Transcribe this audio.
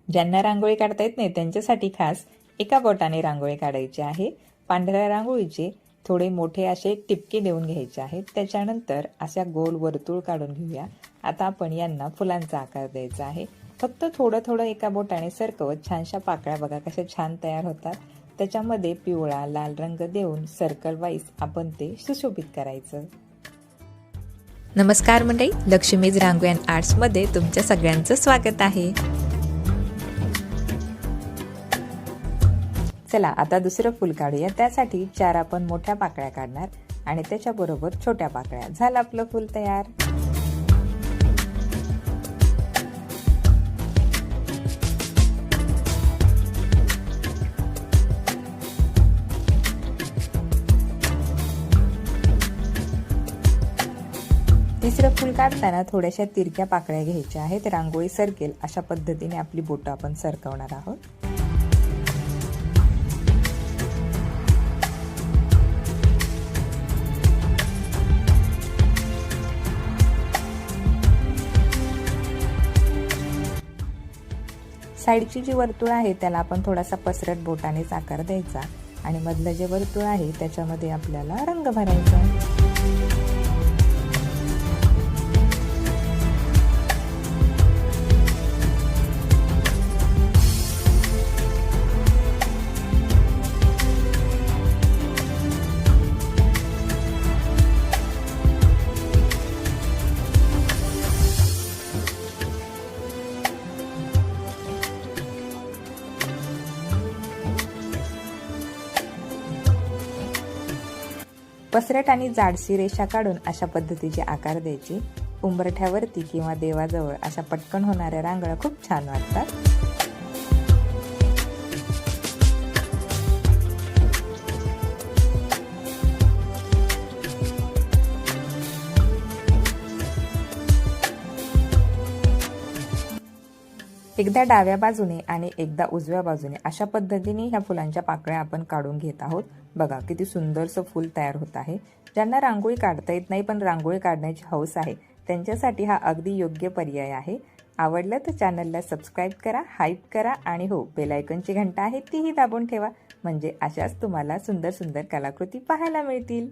ज्यांना रांगोळी काढता येत नाही त्यांच्यासाठी खास एका बोटाने रांगोळी काढायची आहे। पांढऱ्या रांगोळीचे थोडे मोठे असे टिपके देऊन घ्यायचे आहेत। त्याच्यानंतर अशा गोल वर्तुळ काढून घेऊया। आता आपण यांना फुलांचा आकार द्यायचा आहे। फक्त थोडं थोडं एका बोटाने सरकवत छानशा पाकळ्या बघा कशा छान तयार होतात। त्याच्यामध्ये पिवळा लाल रंग देऊन सर्कल वाईज आपण ते सुशोभित करायचं। नमस्कार मंडळी, लक्ष्मीज रांगोळी अँड आर्ट्स मध्ये तुमच्या सगळ्यांचं स्वागत आहे। चला आता दुसरं फूल काढूया। त्यासाठी 4 आपण मोठ्या पाकळ्या काढणार आणि त्याच्याबरोबर छोट्या पाकळ्या। झालं आपलं फूल तयार। तिसरं फूल काढताना थोड्याशा तिरक्या पाकळ्या घ्यायच्या आहेत। रांगोळी सरकेल अशा पद्धतीने आपली बोटं आपण सरकवणार आहोत। साईडची जी वर्तुळ आहे त्याला आपण थोडासा पसरट बोटानेच आकार द्यायचा आणि मधलं जे वर्तुळ आहे त्याच्यामध्ये आपल्याला रंग भरायचा। पसरट आणि जाडसी रेषा काढून अशा पद्धतीचे आकार द्यायचे। उंबरठ्यावरती किंवा देवाजवळ अशा पटकन होणाऱ्या रांगोळ्या खूप छान वाटतात। एकदा डाव्या बाजूने आणि एकदा उजव्या बाजूने अशा पद्धतीने ह्या फुलांच्या पाकळ्या आपण काढून घेत आहोत। बघा किती सुंदरसं फूल तयार होत आहे। ज्यांना रांगोळी काढता येत नाही पण रांगोळी काढण्याची हौस आहे त्यांच्यासाठी हा अगदी योग्य पर्याय आहे। आवडलं तर चॅनलला सबस्क्राईब करा, हाईप करा आणि हो बेल आयकॉनची घंटा आहे तीही दाबून ठेवा, म्हणजे अशाच तुम्हाला सुंदर सुंदर कलाकृती पाहायला मिळतील।